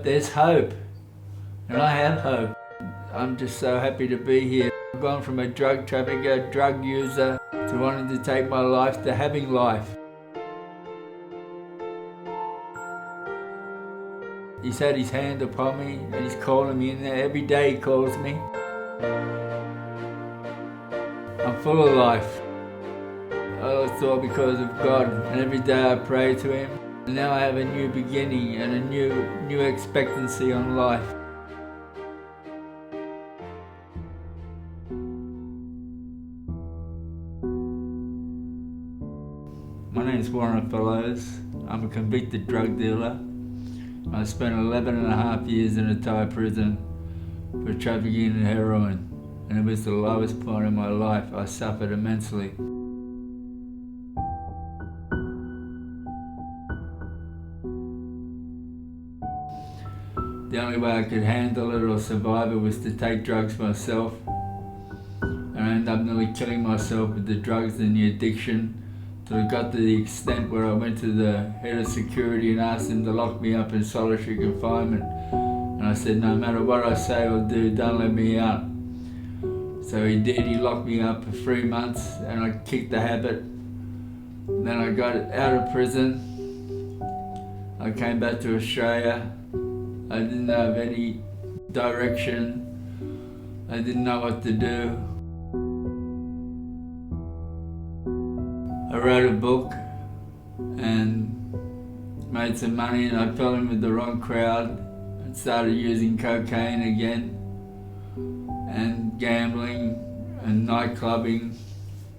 there's hope, and I have hope. I'm just so happy to be here. I've gone from a drug trafficker, drug user, to wanting to take my life to having life. He's had his hand upon me and he's calling me in there. Every day he calls me. I'm full of life. It's all because of God, and every day I pray to Him. And now I have a new beginning and a new expectancy on life. My name's Warren Fellows. I'm a convicted drug dealer. I spent 11.5 years in a Thai prison for trafficking in heroin, and it was the lowest point in my life. I suffered immensely. The only way I could handle it or survive it was to take drugs myself, and I ended up nearly killing myself with the drugs and the addiction. So it got to the extent where I went to the head of security and asked him to lock me up in solitary confinement. And I said, no matter what I say or do, don't let me out. So he did. He locked me up for 3 months and I kicked the habit. Then I got out of prison. I came back to Australia. I didn't have any direction. I didn't know what to do. I wrote a book and made some money, and I fell in with the wrong crowd and started using cocaine again and gambling and night clubbing,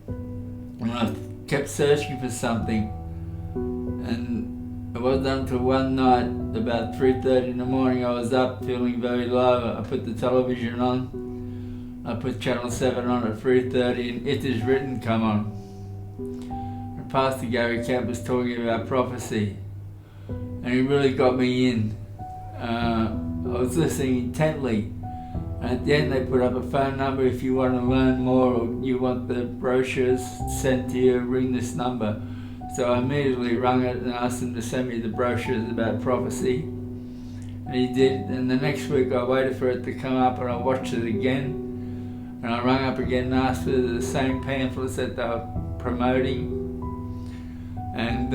and I kept searching for something. And it wasn't until one night about 3:30 in the morning I was up feeling very low. I put the television on. I put Channel 7 on at 3:30 and It Is Written come on. Pastor Gary Kemp was talking about prophecy, and he really got me in. I was listening intently, and at the end they put up a phone number. If you want to learn more or you want the brochures sent to you, ring this number. So I immediately rang it and asked him to send me the brochures about prophecy, and he did. And the next week I waited for it to come up and I watched it again, and I rang up again and asked for the same pamphlets that they were promoting. And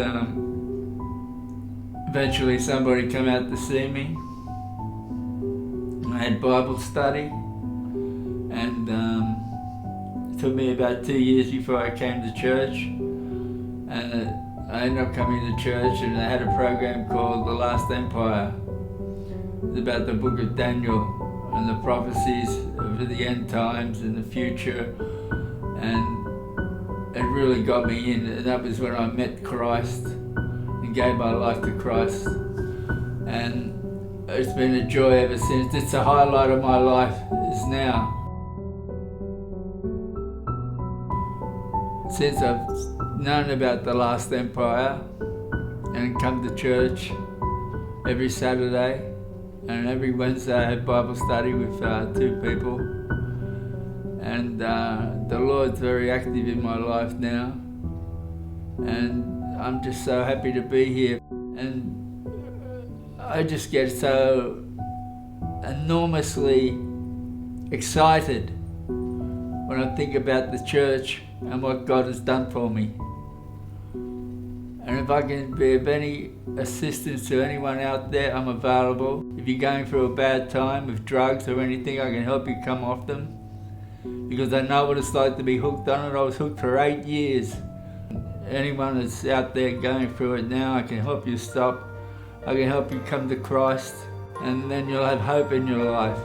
eventually somebody came out to see me. I had Bible study, and it took me about 2 years before I came to church. And I ended up coming to church, and I had a program called The Last Empire. It was about the book of Daniel and the prophecies of the end times and the future. And it really got me in, and that was when I met Christ and gave my life to Christ. And it's been a joy ever since. It's the highlight of my life is now. Since I've known about the Last Empire and come to church every Saturday, and every Wednesday I have Bible study with 2 people. And the Lord's very active in my life now, and I'm just so happy to be here. And I just get so enormously excited when I think about the church and what God has done for me. And if I can be of any assistance to anyone out there, I'm available. If you're going through a bad time with drugs or anything, I can help you come off them, because I know what it's like to be hooked on it. I was hooked for 8 years. Anyone that's out there going through it now, I can help you stop. I can help you come to Christ, and then you'll have hope in your life.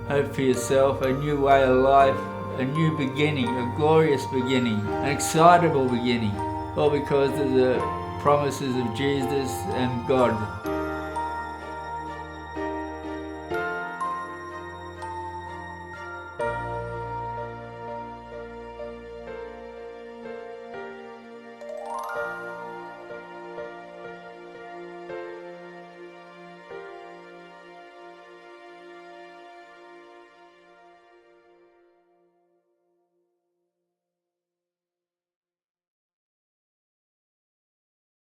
Hope for yourself, a new way of life, a new beginning, a glorious beginning, an excitable beginning, all because of the promises of Jesus and God.